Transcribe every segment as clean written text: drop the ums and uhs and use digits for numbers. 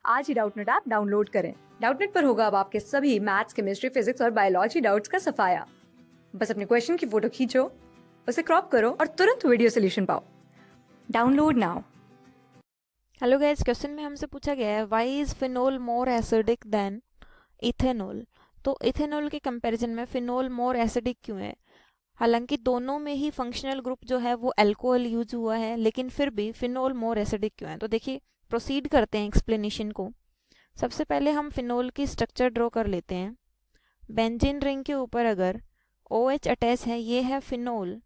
आज ही Doubtnut app download करें। Doubtnut पर होगा अब आपके सभी मैथ्स, केमिस्ट्री, फिजिक्स और बायोलॉजी डाउट्स का सफाया। बस अपने क्वेश्चन की फोटो खींचो, उसे क्रॉप करो और तुरंत वीडियो सोल्यूशन पाओ। Download now. Hello guys, question में हमसे पूछा गया है why is phenol more acidic then ethanol. तो इथेनॉल के कंपैरिजन में फिनोल मोर एसिडिक क्यों है? हालांकि दोनों में ही फंक्शनल ग्रुप जो है वो अल्कोहल यूज हुआ है, लेकिन फिर भी फिनोल मोर एसिडिक क्यों है? तो देखिए, प्रोसीड करते हैं एक्सप्लेनेशन को। सबसे पहले हम फिनोल की स्ट्रक्चर ड्रॉ कर लेते हैं। बेंजीन रिंग के ऊपर अगर OH अटैच है, ये है फिनोल,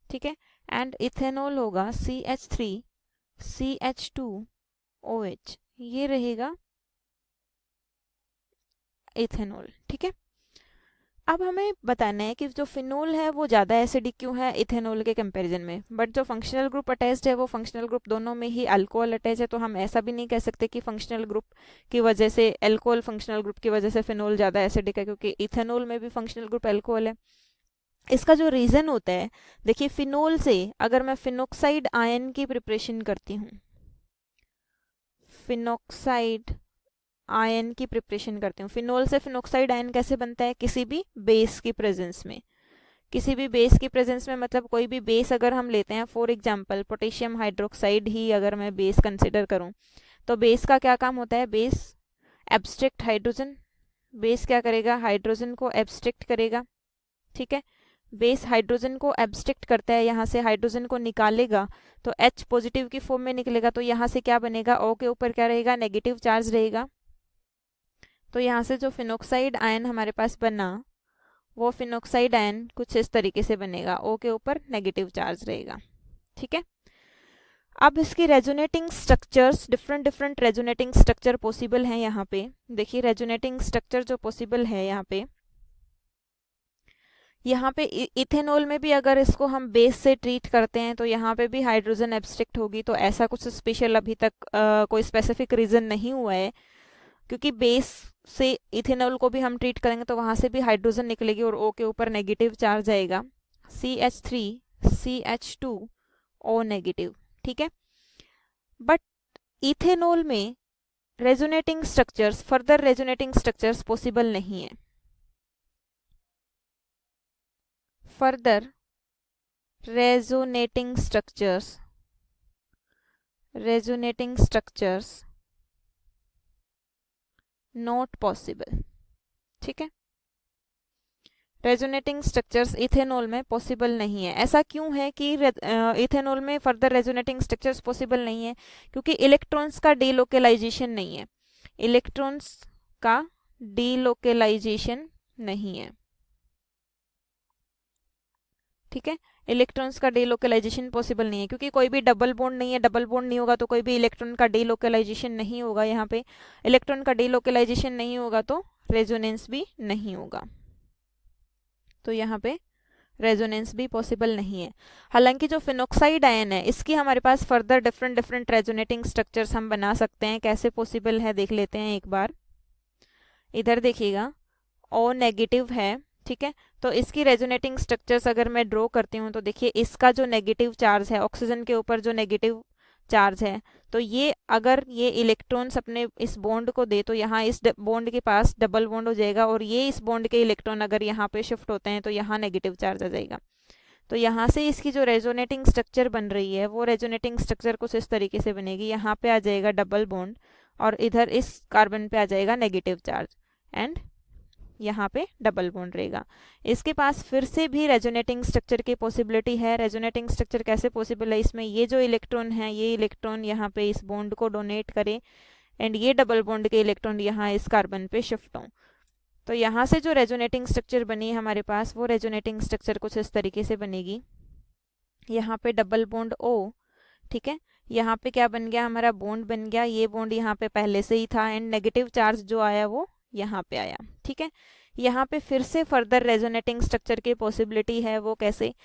ठीक है, एंड इथेनॉल होगा CH3CH2OH, ये रहेगा इथेनॉल, ठीक है। अब हमें बताना है कि जो फिनोल है वो ज़्यादा एसिडिक क्यों है इथेनॉल के कंपैरिजन में। बट जो फंक्शनल ग्रुप अटैच्ड है वो फंक्शनल ग्रुप दोनों में ही अल्कोहल अटैच है, तो हम ऐसा भी नहीं कह सकते कि फंक्शनल ग्रुप की वजह से, अल्कोहल फंक्शनल ग्रुप की वजह से फिनोल ज़्यादा एसिडिक है, क्योंकि इथेनॉल में भी फंक्शनल ग्रुप अल्कोहल है। इसका जो रीज़न होता है, देखिए, फिनोल से अगर मैं फिनोक्साइड आयन की प्रिपरेशन करती हूँ, फिनोक्साइड आयन की प्रिपरेशन करती हूँ, फिनोल से फिनोक्साइड आयन कैसे बनता है? किसी भी बेस की प्रेजेंस में। किसी भी बेस की प्रेजेंस में मतलब कोई भी बेस अगर हम लेते हैं, फॉर एग्जांपल पोटेशियम हाइड्रोक्साइड ही अगर मैं बेस कंसिडर करूं, तो बेस का क्या काम होता है? Base abstract hydrogen. बेस क्या करेगा? हाइड्रोजन को एब्स्ट्रैक्ट करेगा, ठीक है। बेस हाइड्रोजन को एब्स्ट्रैक्ट करता है, यहाँ से हाइड्रोजन को निकालेगा तो H पॉजिटिव की फॉर्म में निकलेगा, तो यहाँ से क्या बनेगा? O के ऊपर क्या रहेगा? नेगेटिव चार्ज रहेगा। तो यहाँ से जो फिनोक्साइड आयन हमारे पास बना, वो फिनोक्साइड आयन कुछ इस तरीके से बनेगा, O के ऊपर नेगेटिव चार्ज रहेगा, ठीक है। अब इसकी resonating structures, different different resonating structure possible हैं यहाँ पे। देखिए, रेजोनेटिंग स्ट्रक्चर जो पॉसिबल है यहाँ पे इथेनॉल में भी अगर इसको हम बेस से ट्रीट करते हैं तो यहाँ पे भी हाइड्रोजन एब्स्ट्रैक्ट होगी, तो ऐसा कुछ स्पेशल अभी तक कोई स्पेसिफिक रीजन नहीं हुआ है, क्योंकि बेस से इथेनॉल को भी हम ट्रीट करेंगे तो वहां से भी हाइड्रोजन निकलेगी और O के ऊपर नेगेटिव चार्ज आएगा, CH3CH2O नेगेटिव, ठीक है। बट इथेनॉल में resonating structures, further resonating structures possible नहीं है। Further resonating structures not possible, ठीक है। रेजोनेटिंग स्ट्रक्चर्स इथेनॉल में पॉसिबल नहीं है। ऐसा क्यों है कि इथेनॉल में फर्दर रेजोनेटिंग स्ट्रक्चर्स पॉसिबल नहीं है? क्योंकि इलेक्ट्रॉन्स का डीलोकेलाइजेशन नहीं है। इलेक्ट्रॉन्स का डीलोकेलाइजेशन नहीं है, ठीक है। इलेक्ट्रॉन्स का डीलोकेलाइजेशन पॉसिबल नहीं है, क्योंकि कोई भी डबल बॉन्ड नहीं है। डबल बॉन्ड नहीं होगा तो कोई भी इलेक्ट्रॉन का डीलोकेलाइजेशन नहीं होगा। यहाँ पे इलेक्ट्रॉन का डीलोकेलाइजेशन नहीं होगा तो रेजोनेंस भी नहीं होगा, तो यहाँ पे रेजोनेंस भी पॉसिबल नहीं है। हालांकि जो फिनोक्साइड आयन है, इसकी हमारे पास further different different resonating structures हम बना सकते हैं। कैसे पॉसिबल है देख लेते हैं एक बार। इधर देखिएगा, O नेगेटिव है, ठीक है। तो इसकी रेजोनेटिंग स्ट्रक्चर्स अगर मैं ड्रॉ करती हूँ तो देखिए, इसका जो नेगेटिव चार्ज है, ऑक्सीजन के ऊपर जो नेगेटिव चार्ज है, तो ये अगर ये इलेक्ट्रॉन्स अपने इस बॉन्ड को दे तो यहाँ इस बॉन्ड के पास डबल बॉन्ड हो जाएगा, और ये इस बॉन्ड के इलेक्ट्रॉन अगर यहाँ पे शिफ्ट होते हैं तो यहाँ नेगेटिव चार्ज आ जाएगा। तो यहाँ से इसकी जो रेजोनेटिंग स्ट्रक्चर बन रही है, वो रेजोनेटिंग स्ट्रक्चर कुछ इस तरीके से बनेगी। यहाँ पे आ जाएगा डबल बॉन्ड और इधर इस कार्बन पे आ जाएगा नेगेटिव चार्ज, एंड यहाँ पे डबल बॉन्ड रहेगा। इसके पास फिर से भी रेजोनेटिंग स्ट्रक्चर की पॉसिबिलिटी है। रेजोनेटिंग स्ट्रक्चर कैसे पॉसिबल है? इसमें ये जो इलेक्ट्रॉन है, ये इलेक्ट्रॉन यहाँ पे इस बॉन्ड को डोनेट करे, एंड ये डबल बॉन्ड के इलेक्ट्रॉन यहाँ इस कार्बन पे शिफ्ट हों। तो यहाँ से जो रेजोनेटिंग स्ट्रक्चर बनी है हमारे पास, वो रेजोनेटिंग स्ट्रक्चर कुछ इस तरीके से बनेगी। यहाँ पे डबल बॉन्ड O, ठीक है। यहाँ पे क्या बन गया? हमारा बॉन्ड बन गया। ये बॉन्ड यहाँ पे पहले से ही था, एंड नेगेटिव चार्ज जो आया वो यहाँ पे आया, ठीक है। यहाँ पे फिर से फर्दर रेजोनेटिंग स्ट्रक्चर की पॉसिबिलिटी है। वो कैसे?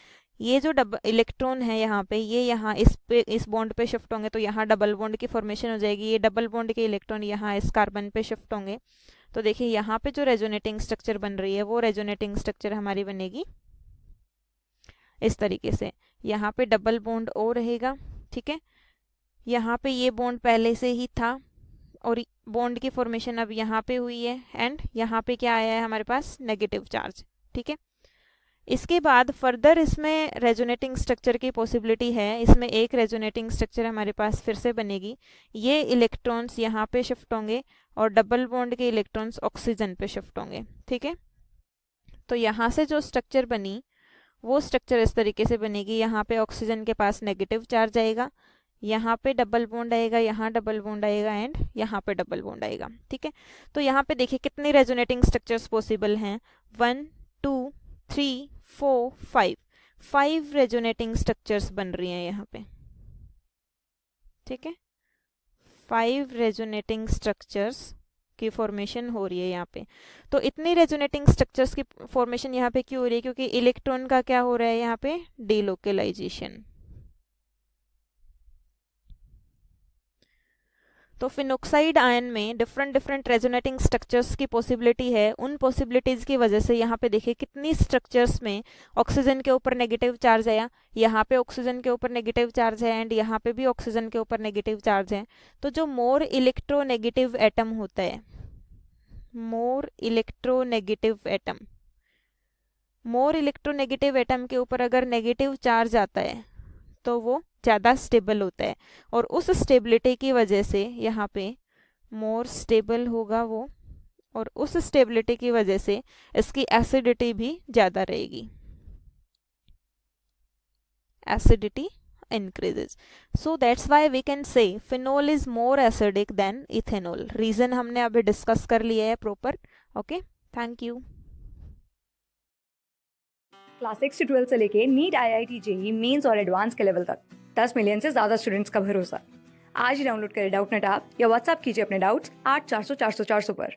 ये जो इलेक्ट्रॉन है यहाँ पे, ये यहाँ इस बॉन्ड पे शिफ्ट होंगे तो यहाँ डबल बॉन्ड की फॉर्मेशन हो जाएगी। ये डबल बॉन्ड के इलेक्ट्रॉन यहाँ इस कार्बन पे शिफ्ट होंगे, तो देखिए यहाँ पे जो रेजोनेटिंग स्ट्रक्चर बन रही है, वो रेजोनेटिंग स्ट्रक्चर हमारी बनेगी इस तरीके से। यहाँ पे डबल बॉन्ड O रहेगा, ठीक है। यहाँ पे ये बॉन्ड पहले से ही था और बॉन्ड की फॉर्मेशन अब यहाँ पे हुई है एंड यहाँ पे क्या आया है हमारे पास नेगेटिव चार्ज, ठीक है। इसके बाद फर्दर इसमें रेजोनेटिंग स्ट्रक्चर की पॉसिबिलिटी है, इसमें एक रेजोनेटिंग स्ट्रक्चर हमारे पास फिर से बनेगी, ये इलेक्ट्रॉन्स यहाँ पे शिफ्ट होंगे और डबल बॉन्ड के इलेक्ट्रॉन्स ऑक्सीजन पे शिफ्ट होंगे, ठीक है। तो यहाँ से जो स्ट्रक्चर बनी वो स्ट्रक्चर इस तरीके से बनेगी, यहाँ पे ऑक्सीजन के पास नेगेटिव चार्ज आएगा, यहाँ पे डबल बॉन्ड आएगा, यहाँ डबल बॉन्ड आएगा एंड यहाँ पे डबल बॉन्ड आएगा, ठीक है। तो यहाँ पे देखिए कितने रेजोनेटिंग स्ट्रक्चर्स पॉसिबल हैं, 1 2 3 4 5 रेजोनेटिंग स्ट्रक्चर्स बन रही हैं यहाँ पे, ठीक है। 5 रेजोनेटिंग स्ट्रक्चर्स की फॉर्मेशन हो रही है यहाँ पे। तो इतनी रेजोनेटिंग स्ट्रक्चर्स की फॉर्मेशन यहाँ पे क्यों हो रही है, क्योंकि इलेक्ट्रॉन का क्या हो रहा है यहाँ पे, डीलोकेलाइजेशन। तो फिनोक्साइड आयन में डिफरेंट रेजोनेटिंग स्ट्रक्चर्स की पॉसिबिलिटी है, उन पॉसिबिलिटीज की वजह से यहाँ पे देखिए कितनी स्ट्रक्चर्स में ऑक्सीजन के ऊपर नेगेटिव चार्ज आया, यहाँ पे ऑक्सीजन के ऊपर नेगेटिव चार्ज है एंड यहाँ पे भी ऑक्सीजन के ऊपर नेगेटिव चार्ज है। तो जो मोर इलेक्ट्रोनेगेटिव एटम होता है, मोर इलेक्ट्रोनेगेटिव एटम के ऊपर अगर नेगेटिव चार्ज आता है तो वो ज़्यादा स्टेबल होता है और उस स्टेबिलिटी की वजह से यहाँ पे मोर स्टेबल होगा वो, और उस स्टेबिलिटी की वजह से इसकी एसिडिटी भी ज़्यादा रहेगी, acidity increases. So that's why we can say phenol is more acidic than ethanol. Reason हमने अभी डिस्कस कर लिया है proper, okay, thank you. Class 6 से 12 से लेके नीट, IIT, JEE मेंस और एडवांस के लेवल तक 10 मिलियन से ज्यादा स्टूडेंट्स का भरोसा। आज ही डाउनलोड करें डाउटनेट ऐप या व्हाट्सएप कीजिए अपने डाउट्स 8400 400 400 पर।